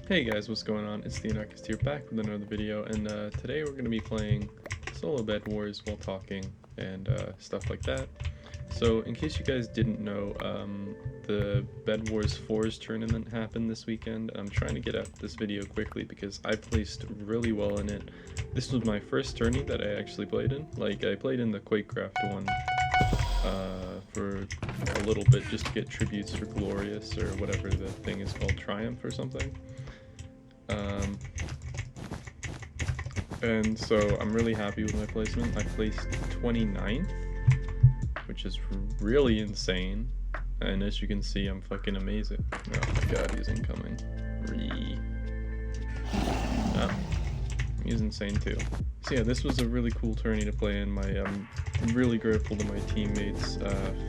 Hey guys, what's going on? It's the Anarchist here, back with another video, and today we're going to be playing solo Bedwars while talking and stuff like that. So in case you guys didn't know, the Bedwars 4's tournament happened this weekend. I'm trying to get out this video quickly because I placed really well in it. This was my first tourney that I actually played in. Like, I played in the Quakecraft one for a little bit just to get tributes for Glorious, or whatever the thing is called, Triumph or something. And so I'm really happy with my placement. I placed 29th, which is really insane. And as you can see, I'm fucking amazing. Oh my god, he's incoming. Oh, he's insane too. So yeah, this was a really cool tourney to play in. I'm really grateful to my teammates,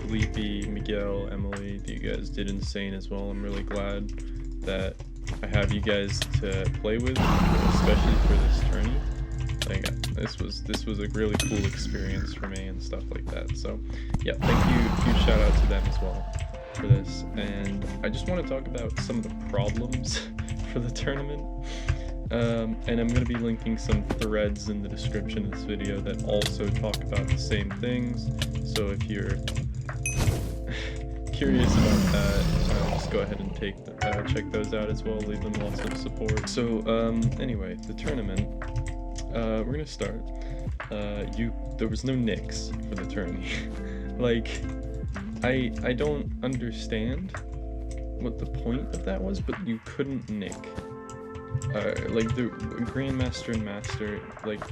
Felipe, Miguel, Emily. You guys did insane as well. I'm really glad that I have you guys to play with, especially for this tourney. Like, this was a really cool experience for me and stuff like that. So yeah, thank you, huge shout out to them as well for this. And I just want to talk about some of the problems for the tournament. And I'm going to be linking some threads in the description of this video that also talk about the same things. So if you're curious about that, just go ahead and check those out as well. Leave them lots of support. So anyway, the tournament, we're gonna start. There was no nicks for the tourney. Like, I don't understand what the point of that was, but you couldn't nick. Like the Grandmaster and Master, like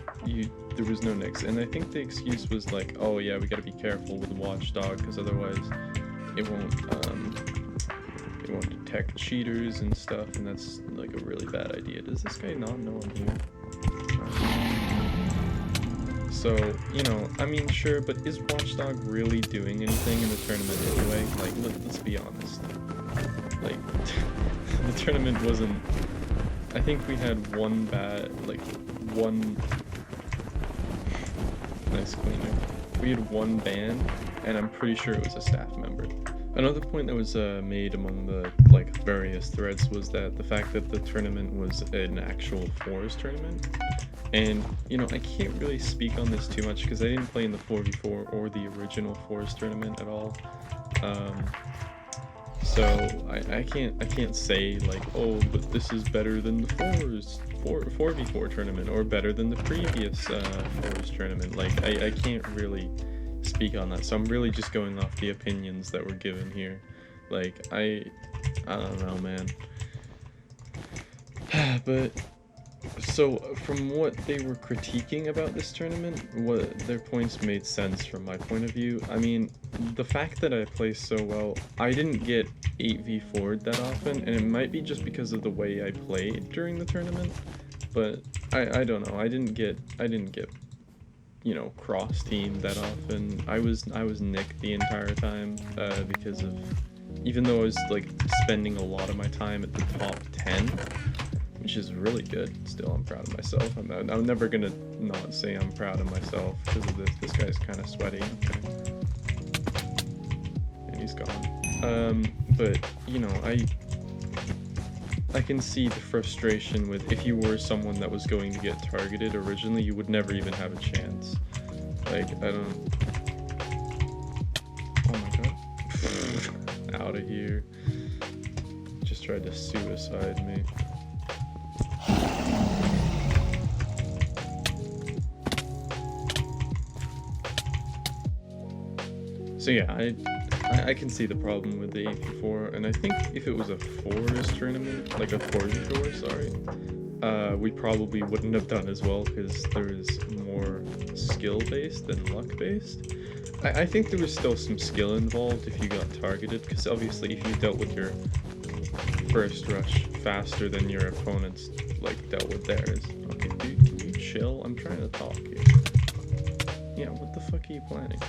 there was no nicks, and I think the excuse was like, oh yeah, we gotta be careful with the Watchdog because otherwise it won't detect cheaters and stuff, and that's like a really bad idea. Does this guy not know I'm here? So, you know, I mean, sure, but is Watchdog really doing anything in the tournament anyway? Like, let's be honest. Like, the tournament wasn't... I think we had one nice cleaner. We had one ban, and I'm pretty sure it was a staff member. Another point that was made among the various threads was that the fact that the tournament was an actual fours tournament, and you know, I can't really speak on this too much because I didn't play in the 4v4 or the original fours tournament at all. So I can't say like, oh, but this is better than the 4v4 tournament or better than the previous fours tournament. Like I can't really speak on that, so I'm really just going off the opinions that were given here. Like I don't know, man. But so from what they were critiquing about this tournament, what their points made sense from my point of view. I mean, the fact that I placed so well, I didn't get 8v4'd that often, and it might be just because of the way I played during the tournament, but I don't know. I didn't get you know, cross team that often. I was nicked the entire time because of, even though I was like spending a lot of my time at the top 10, which is really good. Still, I'm proud of myself. I'm never gonna not say I'm proud of myself because of this. This guy's kind of sweaty. Okay. And he's gone. But you know, I can see the frustration with, if you were someone that was going to get targeted originally, you would never even have a chance. Like, I don't... Oh my god. Out of here. Just tried to suicide me. So yeah, I can see the problem with the 8v4, and I think if it was a 4s tournament, like a 4v4, sorry, we probably wouldn't have done as well because there's more skill-based than luck-based. I think there was still some skill involved if you got targeted, because obviously if you dealt with your first rush faster than your opponents dealt with theirs. Okay, dude, can you chill? I'm trying to talk here. Yeah, what the fuck are you planning?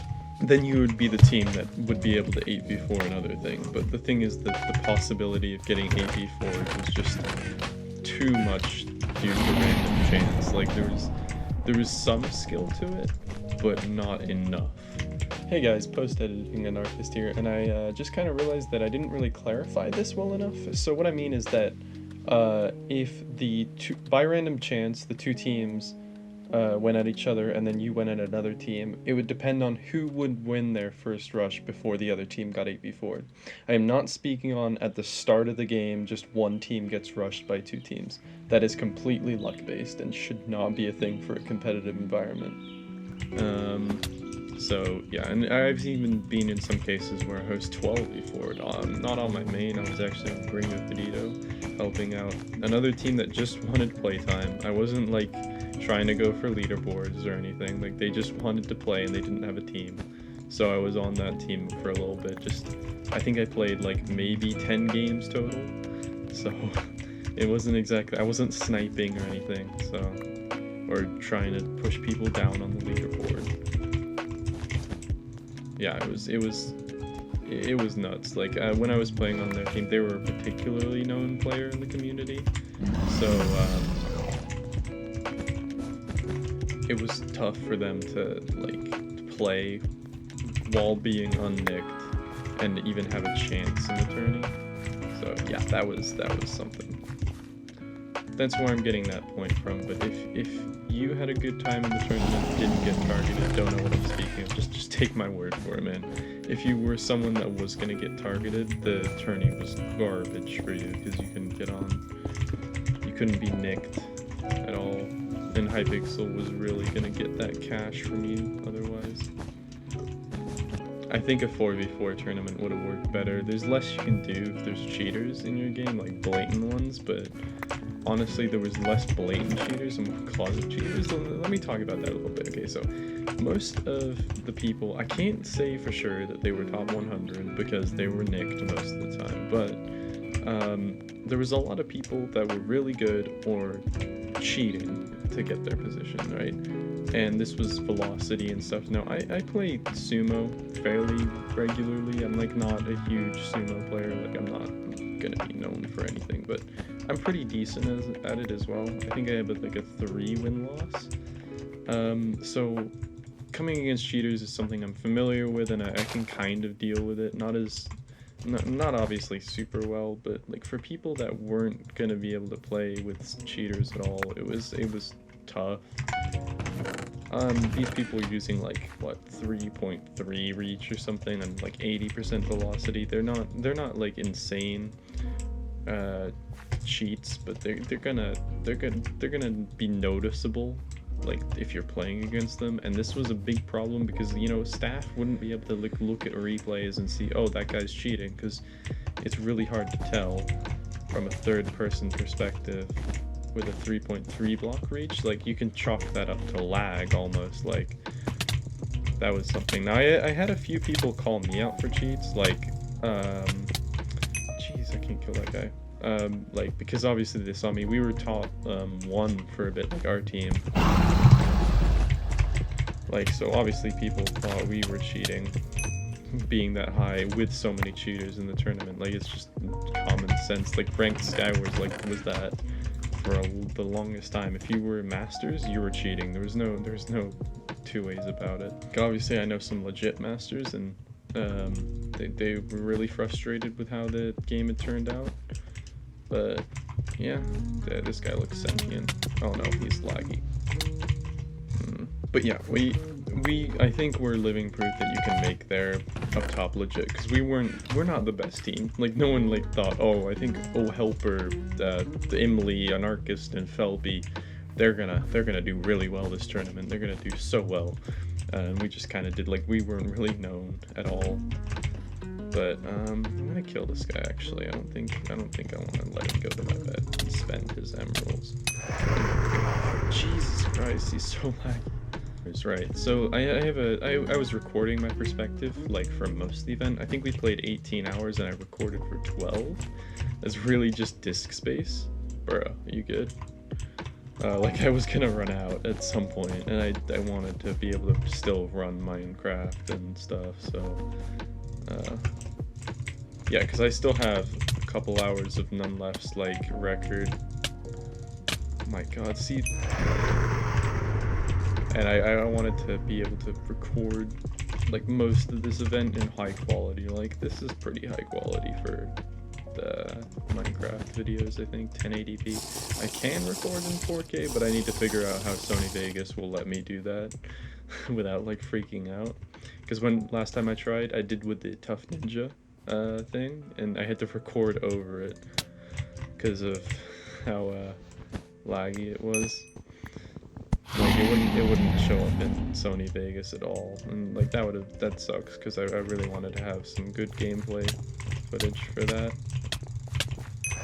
Then you would be the team that would be able to 8v4 another thing. But the thing is that the possibility of getting 8v4 was just too much due to random chance. Like, there was some skill to it, but not enough. Hey guys, post-editing Anarchist here, and I just kind of realized that I didn't really clarify this well enough. So what I mean is that if by random chance the two teams went at each other and then you went at another team, it would depend on who would win their first rush before the other team got 8v4'd. I am not speaking on at the start of the game, just one team gets rushed by two teams. That is completely luck-based and should not be a thing for a competitive environment. So yeah, and I've even been in some cases where I was 12 before, not on my main, I was actually on Ring of Benito, helping out another team that just wanted playtime. I wasn't like trying to go for leaderboards or anything, like they just wanted to play and they didn't have a team. So I was on that team for a little bit, I think I played like maybe 10 games total, so it wasn't exactly, I wasn't sniping or anything, so, or trying to push people down on the leaderboard. Yeah, it was nuts. Like when I was playing on their team, they were a particularly known player in the community, so it was tough for them to like play while being unnicked and even have a chance in the tourney. So yeah, that was something. That's where I'm getting that point from. But if you had a good time in the tournament, didn't get targeted, don't know what I'm speaking of, just take my word for it, man. If you were someone that was gonna get targeted, the tourney was garbage for you because you couldn't get on. You couldn't be nicked at all, and Hypixel was really gonna get that cash from you otherwise. I think a 4v4 tournament would have worked better. There's less you can do if there's cheaters in your game, like blatant ones, but honestly there was less blatant cheaters and more closet cheaters. Let me talk about that a little bit. Okay, so most of the people, I can't say for sure that they were top 100 because they were nicked most of the time, but there was a lot of people that were really good or cheating to get their position, right? And this was velocity and stuff. Now, I play sumo fairly regularly. I'm like not a huge sumo player, like I'm not gonna be known for anything, but I'm pretty decent at it as well. I think I have like a 3 win-loss. So coming against cheaters is something I'm familiar with, and I can kind of deal with it. Not obviously super well, but like for people that weren't gonna be able to play with cheaters at all, it was tough. These people are using like what 3.3 reach or something and like 80% velocity. They're not like insane cheats, but they're gonna be noticeable like if you're playing against them. And this was a big problem because, you know, staff wouldn't be able to like look at replays and see, oh, that guy's cheating, because it's really hard to tell from a third person perspective with a 3.3 block reach. Like you can chalk that up to lag almost. Like that was something. Now I had a few people call me out for cheats, like jeez, I can't kill that guy. Like because obviously they saw me, we were top 1 for a bit, like our team. Like so obviously people thought we were cheating, being that high with so many cheaters in the tournament. Like it's just common sense. Like ranked Skywars like was that for the longest time. If you were masters, you were cheating. There was no two ways about it. Like, obviously I know some legit masters, and they were really frustrated with how the game had turned out. But yeah, this guy looks sentient. Oh no, he's laggy. But yeah, I think we're living proof that you can make there up top legit, because we're not the best team. Like no one like thought, oh, I think Helper, the Imley, Anarchist, and Felby, they're gonna do really well this tournament. They're gonna do so well, and we just kind of did. Like we weren't really known at all. But I'm gonna kill this guy actually. I don't think I want to let him go to my bed and spend his emeralds. Jesus Christ, he's so laggy. Right, so I was recording my perspective like for most of the event. I think we played 18 hours and I recorded for 12. That's really just disk space. Bro, are you good? Like I was gonna run out at some point, and I wanted to be able to still run Minecraft and stuff, so yeah, because I still have a couple hours of none left's like record. Oh my god, see, and I wanted to be able to record like most of this event in high quality. Like this is pretty high quality for Minecraft videos, I think, 1080p. I can record in 4K, but I need to figure out how Sony Vegas will let me do that without like freaking out. Because last time I tried, I did with the Tough Ninja thing, and I had to record over it because of how laggy it was. Like it wouldn't show up in Sony Vegas at all, and like that sucks because I really wanted to have some good gameplay footage for that.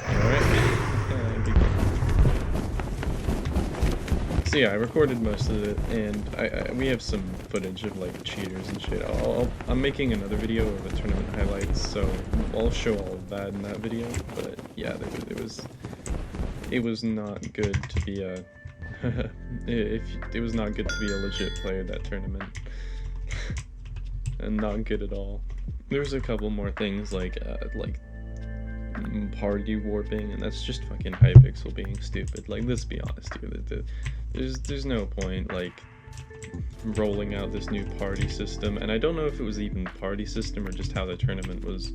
Alright. So yeah, I recorded most of it, and we have some footage of like cheaters and shit. I'm making another video of the tournament highlights, so I'll show all of that in that video. But yeah, it was not good to be a it was not good to be a legit player that tournament. And not good at all. There's a couple more things like party warping, and that's just fucking Hypixel being stupid. Like, let's be honest here, there's no point like rolling out this new party system, and I don't know if it was even party system or just how the tournament was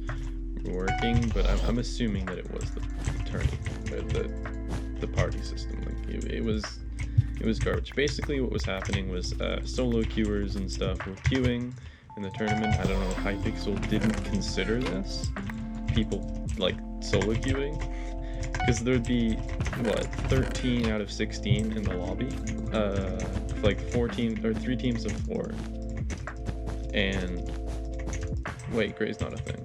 working, but I'm assuming that it was the tourney, the party system. Like it was garbage. Basically what was happening was solo queuers and stuff were queuing in the tournament. I don't know if Hypixel didn't consider this, people like solo queuing, because there'd be what, 13 out of 16 in the lobby, like 14 or 3 teams of 4, and wait, gray's not a thing.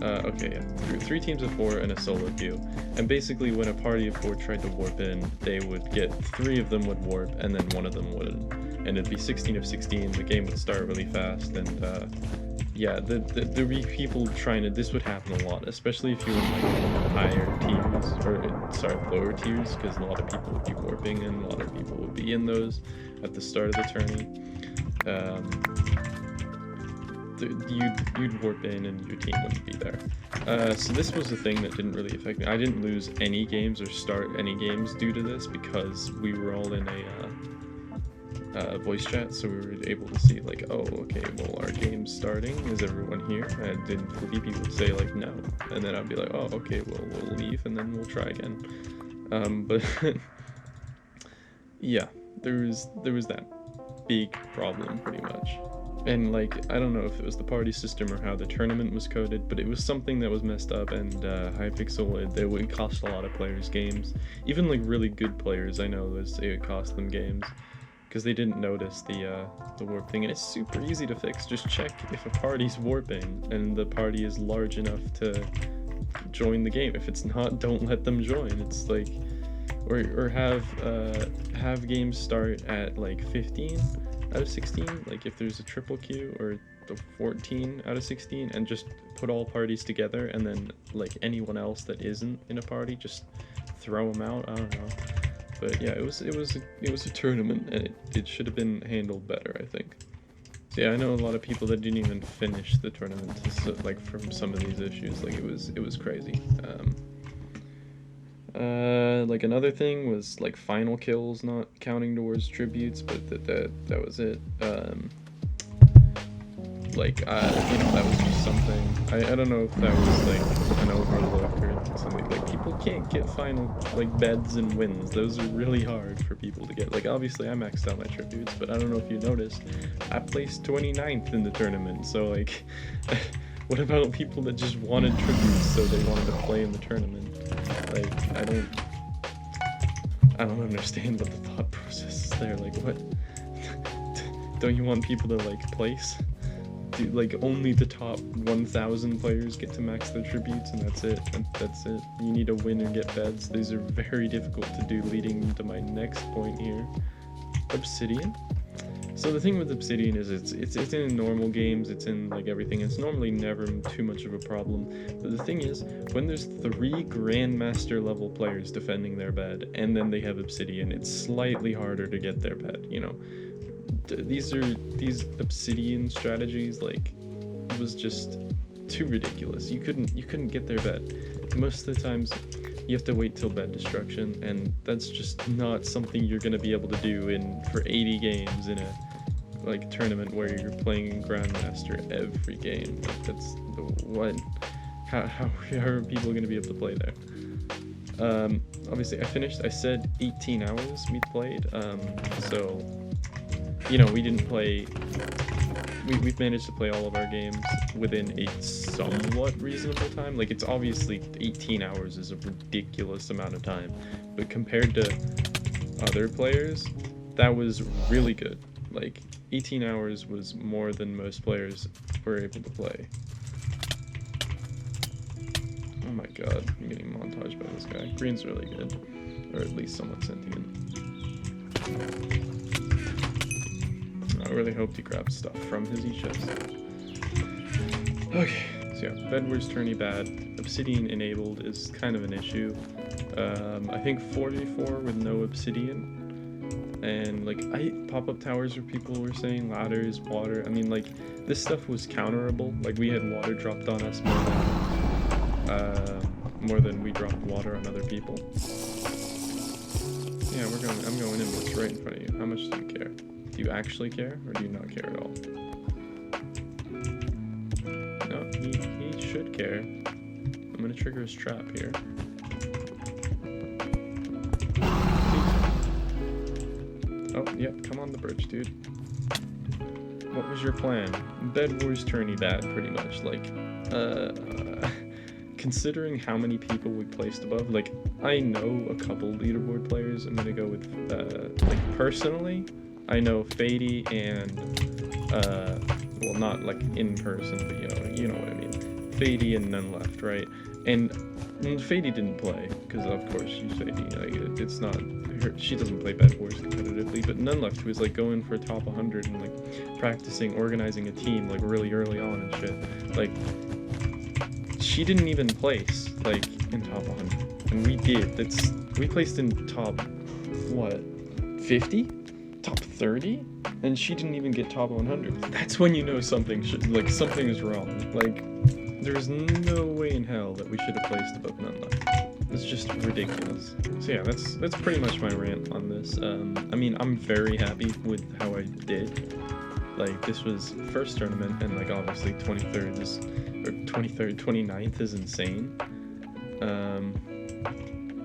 Okay, yeah. 3 teams of 4 and a solo queue. And basically when a party of 4 tried to warp in, they would get 3 of them would warp and then 1 of them wouldn't. And it'd be 16 of 16, the game would start really fast, and yeah, there'd be people trying to, this would happen a lot, especially if you were in like higher tiers, or sorry, lower tiers, because a lot of people would be warping and a lot of people would be in those at the start of the tourney. You'd warp in and your team wouldn't be there. So this was the thing that didn't really affect me. I didn't lose any games or start any games due to this because we were all in a voice chat, so we were able to see like, oh, okay, well, our game's starting. Is everyone here? And then Felipe would say like no, and then I'd be like, oh, okay, well, we'll leave and then we'll try again. But yeah, there was that big problem pretty much. And like, I don't know if it was the party system or how the tournament was coded, but it was something that was messed up, and Hypixel, it would cost a lot of players games. Even like really good players, I know it would cost them games, because they didn't notice the warp thing, and it's super easy to fix. Just check if a party's warping and the party is large enough to join the game. If it's not, don't let them join. It's like, or have games start at like 15 out of 16, like if there's a triple queue, or the 14 out of 16, and just put all parties together, and then like anyone else that isn't in a party, just throw them out. I don't know, but yeah, it was a tournament, and it should have been handled better, I think. So yeah, I know a lot of people that didn't even finish the tournament, like from some of these issues. Like it was crazy. Like another thing was like final kills not counting towards tributes, but that was it. Like you know, that was just something. I don't know if that was like an overlook or something. Like people can't get final like beds and wins. Those are really hard for people to get. Like obviously I maxed out my tributes, but I don't know if you noticed, I placed 29th in the tournament. So like, what about people that just wanted tributes so they wanted to play in the tournament? Like, I don't understand what the thought process is there. Like, what? Don't you want people to like place? Like only the top 1,000 players get to max their tributes, and that's it. That's it. You need to win and get beds. These are very difficult to do, leading into my next point here. Obsidian. So the thing with Obsidian is it's in normal games, it's in like everything. It's normally never too much of a problem. But the thing is, when there's 3 Grandmaster level players defending their bed, and then they have Obsidian, it's slightly harder to get their bed, you know. These Obsidian strategies, like, it was just too ridiculous. You couldn't get their bed. Most of the times you have to wait till bed destruction, and that's just not something you're gonna be able to do for 80 games in a like tournament where you're playing Grandmaster every game. Like, that's what. how are people going to be able to play there? Obviously I said 18 hours we played, so, you know, we didn't play, we've managed to play all of our games within a somewhat reasonable time. Like, it's obviously 18 hours is a ridiculous amount of time, but compared to other players, that was really good. Like, 18 hours was more than most players were able to play. Oh my god, I'm getting montaged by this guy. Green's really good, or at least somewhat sentient. I really hoped he grabbed stuff from his e-chest. Okay, so yeah, Bedwars tourney bad. Obsidian enabled is kind of an issue. I think 44 with no obsidian. And like, pop-up towers where people were saying ladders, water. I mean, like, this stuff was counterable. Like, we had water dropped on us more than we dropped water on other people. Yeah, I'm going in this right in front of you. How much do you care? Do you actually care, or do you not care at all? No, he should care. I'm gonna trigger his trap here. Oh, yep, come on the bridge, dude. What was your plan? Bedwars tourney bad, pretty much. Like, considering how many people we placed above, like, I know a couple leaderboard players. I'm gonna go with, like, personally, I know Fady and, well, not, like, in person, but, you know what I mean. Fady and None Left, right? And Fady didn't play, because, of course, she's Fady. Like, it's not, she doesn't play Bedwars competitively, but None Left was, like, going for top 100 and, like, practicing organizing a team, like, really early on and shit. Like, she didn't even place, like, in top 100, and we did. We placed in top, what, 50? Top 30? And she didn't even get top 100. That's when you know something something is wrong. Like, there's no way in hell that we should have placed above None Left. It's just ridiculous. So yeah, that's pretty much my rant on this. I mean, I'm very happy with how I did. Like, this was first tournament, and, like, obviously 23rd is, or 23rd, 29th is insane.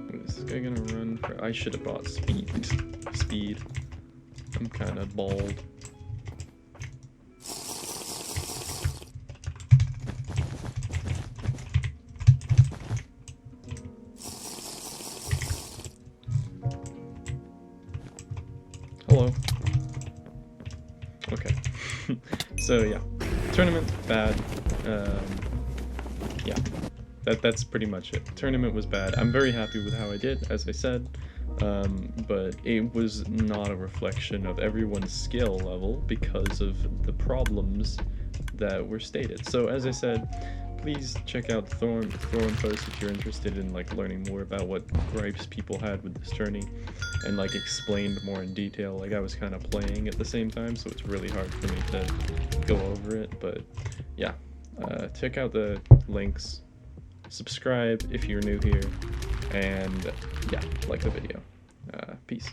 What is this guy gonna run for? I should have bought speed. I'm kind of bald. Hello. Okay. So yeah, tournament bad. Yeah, that's pretty much it. Tournament was bad. I'm very happy with how I did, as I said, but it was not a reflection of everyone's skill level because of the problems that were stated. So as I said, please check out the forum post if you're interested in, like, learning more about what gripes people had with this tourney, and, like, explained more in detail. Like, I was kind of playing at the same time, so it's really hard for me to go over it. But yeah, check out the links, subscribe if you're new here, and yeah, like the video. Peace.